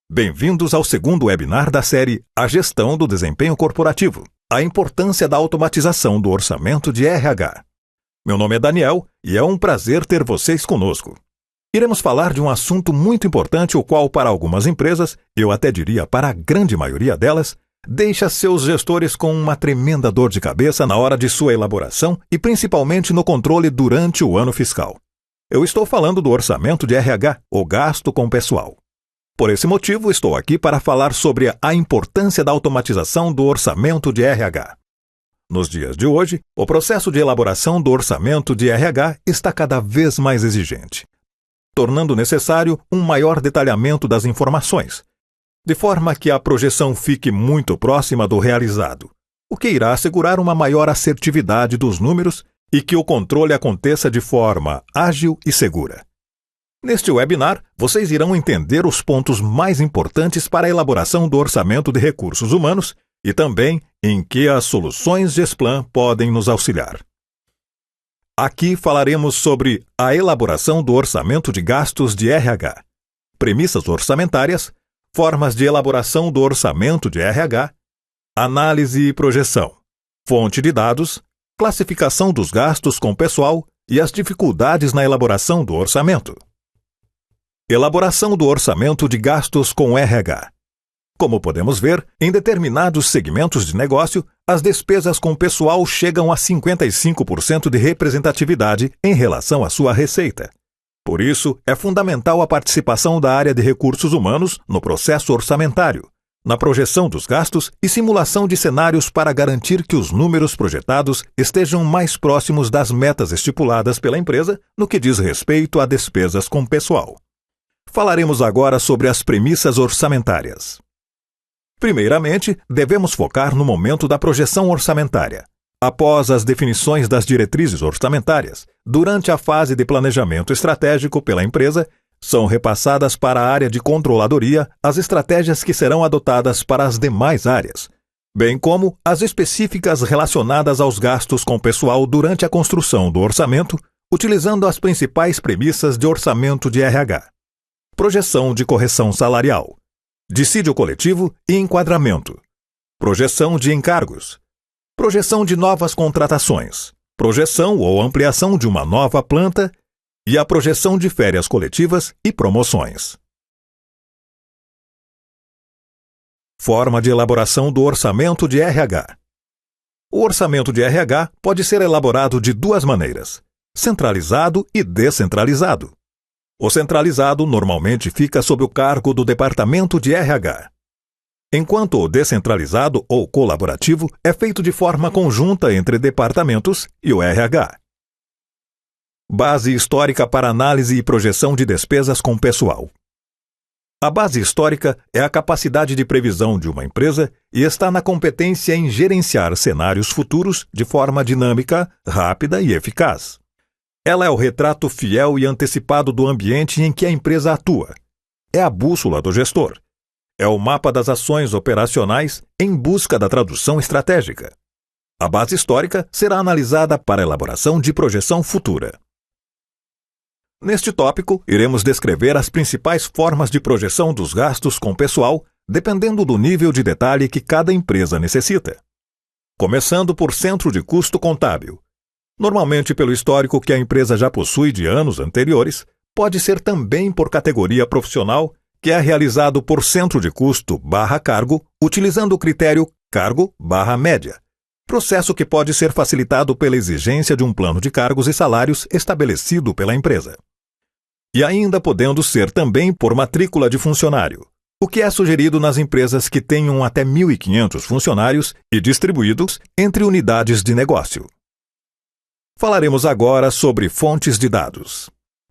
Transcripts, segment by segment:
Bem-vindos ao segundo webinar da série A Gestão do Desempenho Corporativo, a importância da automatização do orçamento de RH. Meu nome é Daniel e é um prazer ter vocês conosco. Iremos falar de um assunto muito importante, o qual para algumas empresas, eu até diria para a grande maioria delas, deixa seus gestores com uma tremenda dor de cabeça na hora de sua elaboração e principalmente no controle durante o ano fiscal. Eu estou falando do orçamento de RH, o gasto com pessoal. Por esse motivo, estou aqui para falar sobre a importância da automatização do orçamento de RH. Nos dias de hoje, o processo de elaboração do orçamento de RH está cada vez mais exigente, tornando necessário um maior detalhamento das informações, de forma que a projeção fique muito próxima do realizado, o que irá assegurar uma maior assertividade dos números e que o controle aconteça de forma ágil e segura. Neste webinar, vocês irão entender os pontos mais importantes para a elaboração do orçamento de recursos humanos e também em que as soluções Gesplan podem nos auxiliar. Aqui falaremos sobre a elaboração do orçamento de gastos de RH, premissas orçamentárias, formas de elaboração do orçamento de RH, análise e projeção, fonte de dados, classificação dos gastos com pessoal e as dificuldades na elaboração do orçamento. Elaboração do orçamento de gastos com RH. Como podemos ver, em determinados segmentos de negócio, as despesas com pessoal chegam a 55% de representatividade em relação à sua receita. Por isso, é fundamental a participação da área de recursos humanos no processo orçamentário, na projeção dos gastos e simulação de cenários para garantir que os números projetados estejam mais próximos das metas estipuladas pela empresa no que diz respeito a despesas com pessoal. Falaremos agora sobre as premissas orçamentárias. Primeiramente, devemos focar no momento da projeção orçamentária. Após as definições das diretrizes orçamentárias, durante a fase de planejamento estratégico pela empresa, são repassadas para a área de controladoria as estratégias que serão adotadas para as demais áreas, bem como as específicas relacionadas aos gastos com pessoal durante a construção do orçamento, utilizando as principais premissas de orçamento de RH. Projeção de correção salarial, dissídio coletivo e enquadramento, projeção de encargos, projeção de novas contratações, projeção ou ampliação de uma nova planta e a projeção de férias coletivas e promoções. Forma de elaboração do orçamento de RH. O orçamento de RH pode ser elaborado de duas maneiras: centralizado e descentralizado. O centralizado normalmente fica sob o cargo do Departamento de RH, enquanto o descentralizado ou colaborativo é feito de forma conjunta entre departamentos e o RH. Base histórica para análise e projeção de despesas com pessoal. A base histórica é a capacidade de previsão de uma empresa e está na competência em gerenciar cenários futuros de forma dinâmica, rápida e eficaz. Ela é o retrato fiel e antecipado do ambiente em que a empresa atua. É a bússola do gestor. É o mapa das ações operacionais em busca da tradução estratégica. A base histórica será analisada para a elaboração de projeção futura. Neste tópico, iremos descrever as principais formas de projeção dos gastos com pessoal, dependendo do nível de detalhe que cada empresa necessita. Começando por centro de custo contábil. Normalmente pelo histórico que a empresa já possui de anos anteriores, pode ser também por categoria profissional, que é realizado por centro de custo/cargo, utilizando o critério cargo/média, processo que pode ser facilitado pela exigência de um plano de cargos e salários estabelecido pela empresa. E ainda podendo ser também por matrícula de funcionário, o que é sugerido nas empresas que tenham até 1.500 funcionários e distribuídos entre unidades de negócio. Falaremos agora sobre fontes de dados.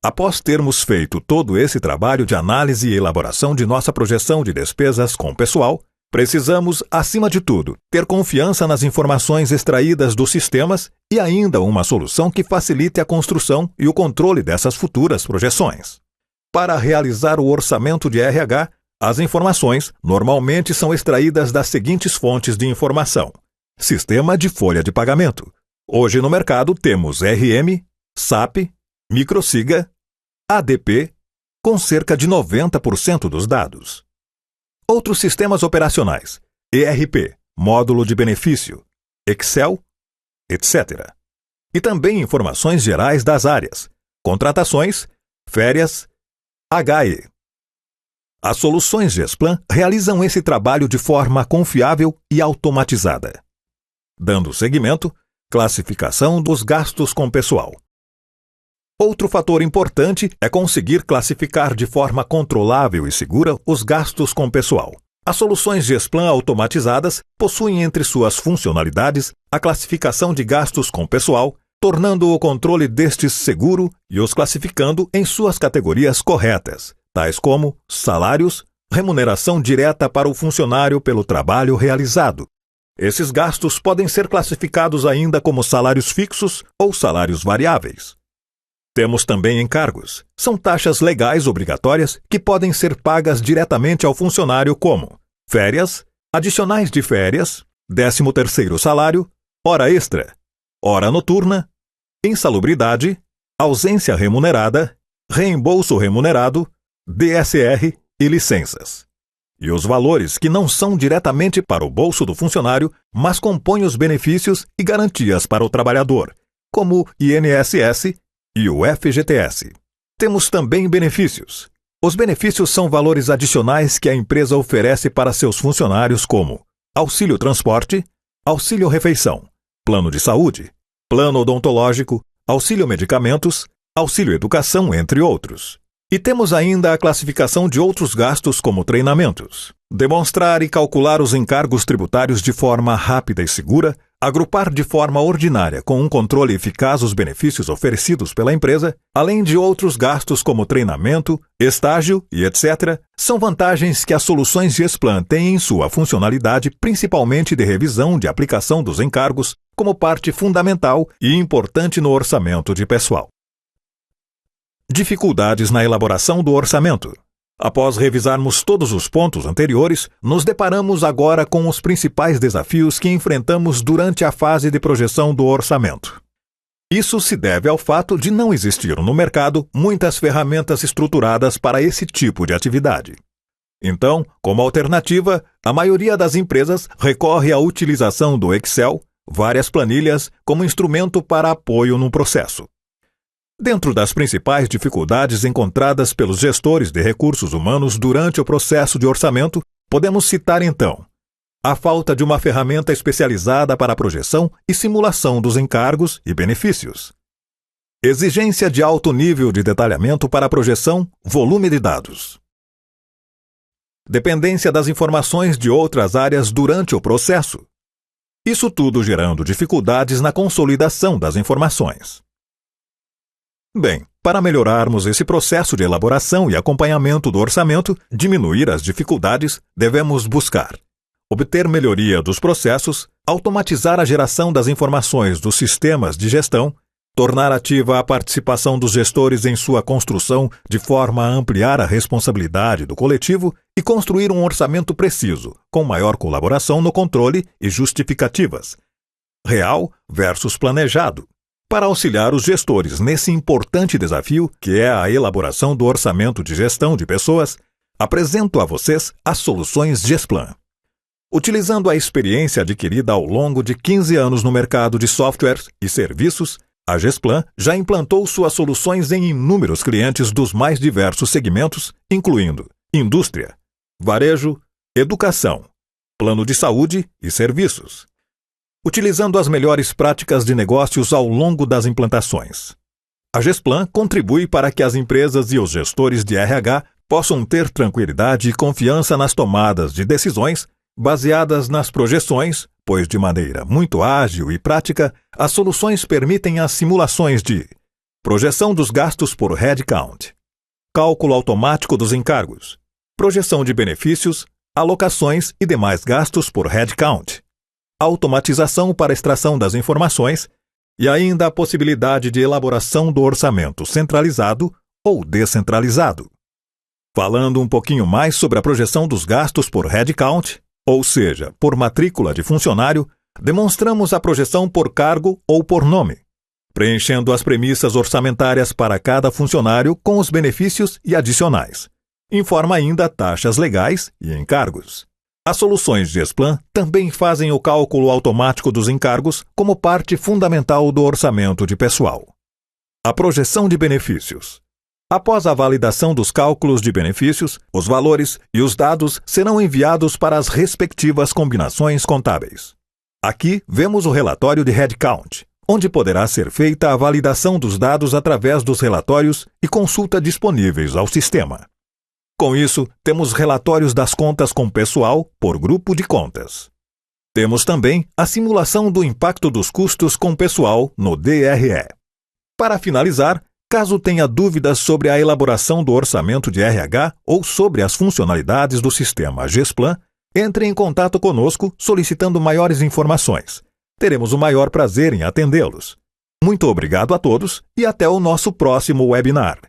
Após termos feito todo esse trabalho de análise e elaboração de nossa projeção de despesas com pessoal, precisamos, acima de tudo, ter confiança nas informações extraídas dos sistemas e ainda uma solução que facilite a construção e o controle dessas futuras projeções. Para realizar o orçamento de RH, as informações normalmente são extraídas das seguintes fontes de informação: Sistema de folha de pagamento. Hoje no mercado temos RM, SAP, Microsiga, ADP, com cerca de 90% dos dados. outros sistemas operacionais, ERP, módulo de benefício, Excel, etc. E também informações gerais das áreas, contratações, férias, HE. As soluções Gesplan realizam esse trabalho de forma confiável e automatizada. Dando seguimento, classificação dos gastos com pessoal. Outro fator importante é conseguir classificar de forma controlável e segura os gastos com pessoal. As soluções Gesplan automatizadas possuem entre suas funcionalidades a classificação de gastos com pessoal, tornando o controle destes seguro e os classificando em suas categorias corretas, tais como salários, remuneração direta para o funcionário pelo trabalho realizado. Esses gastos podem ser classificados ainda como salários fixos ou salários variáveis. Temos também encargos. São taxas legais obrigatórias que podem ser pagas diretamente ao funcionário como férias, adicionais de férias, 13º salário, hora extra, hora noturna, insalubridade, ausência remunerada, reembolso remunerado, DSR e licenças. E os valores que não são diretamente para o bolso do funcionário, mas compõem os benefícios e garantias para o trabalhador, como o INSS e o FGTS. Temos também benefícios. Os benefícios são valores adicionais que a empresa oferece para seus funcionários como auxílio transporte, auxílio refeição, plano de saúde, plano odontológico, auxílio medicamentos, auxílio educação, entre outros. E temos ainda a classificação de outros gastos como treinamentos. Demonstrar e calcular os encargos tributários de forma rápida e segura, agrupar de forma ordinária com um controle eficaz os benefícios oferecidos pela empresa, além de outros gastos como treinamento, estágio e etc., são vantagens que as soluções Gesplan têm em sua funcionalidade, principalmente de revisão de aplicação dos encargos, como parte fundamental e importante no orçamento de pessoal. Dificuldades na elaboração do orçamento. Após revisarmos todos os pontos anteriores, nos deparamos agora com os principais desafios que enfrentamos durante a fase de projeção do orçamento. Isso se deve ao fato de não existir no mercado muitas ferramentas estruturadas para esse tipo de atividade. Então, como alternativa, a maioria das empresas recorre à utilização do Excel, várias planilhas, como instrumento para apoio no processo. Dentro das principais dificuldades encontradas pelos gestores de recursos humanos durante o processo de orçamento, podemos citar então a falta de uma ferramenta especializada para a projeção e simulação dos encargos e benefícios, exigência de alto nível de detalhamento para a projeção, volume de dados, dependência das informações de outras áreas durante o processo. Isso tudo gerando dificuldades na consolidação das informações. Bem, para melhorarmos esse processo de elaboração e acompanhamento do orçamento, diminuir as dificuldades, devemos buscar obter melhoria dos processos, automatizar a geração das informações dos sistemas de gestão, tornar ativa a participação dos gestores em sua construção de forma a ampliar a responsabilidade do coletivo e construir um orçamento preciso, com maior colaboração no controle e justificativas. Real versus planejado. Para auxiliar os gestores nesse importante desafio, que é a elaboração do orçamento de gestão de pessoas, apresento a vocês as soluções Gesplan. Utilizando a experiência adquirida ao longo de 15 anos no mercado de softwares e serviços, a Gesplan já implantou suas soluções em inúmeros clientes dos mais diversos segmentos, incluindo indústria, varejo, educação, plano de saúde e serviços. Utilizando as melhores práticas de negócios ao longo das implantações. A Gesplan contribui para que as empresas e os gestores de RH possam ter tranquilidade e confiança nas tomadas de decisões baseadas nas projeções, pois de maneira muito ágil e prática, as soluções permitem as simulações de projeção dos gastos por headcount, cálculo automático dos encargos, projeção de benefícios, alocações e demais gastos por headcount, automatização para extração das informações e ainda a possibilidade de elaboração do orçamento centralizado ou descentralizado. Falando um pouquinho mais sobre a projeção dos gastos por headcount, ou seja, por matrícula de funcionário, demonstramos a projeção por cargo ou por nome, preenchendo as premissas orçamentárias para cada funcionário com os benefícios e adicionais, Informa ainda taxas legais e encargos. As soluções Gesplan também fazem o cálculo automático dos encargos como parte fundamental do orçamento de pessoal. A projeção de benefícios. Após a validação dos cálculos de benefícios, os valores e os dados serão enviados para as respectivas combinações contábeis. Aqui vemos o relatório de headcount, onde poderá ser feita a validação dos dados através dos relatórios e consulta disponíveis ao sistema. Com isso, temos relatórios das contas com pessoal por grupo de contas. Temos também a simulação do impacto dos custos com pessoal no DRE. Para finalizar, caso tenha dúvidas sobre a elaboração do orçamento de RH ou sobre as funcionalidades do sistema Gesplan, entre em contato conosco solicitando maiores informações. Teremos o maior prazer em atendê-los. Muito obrigado a todos e até o nosso próximo webinar.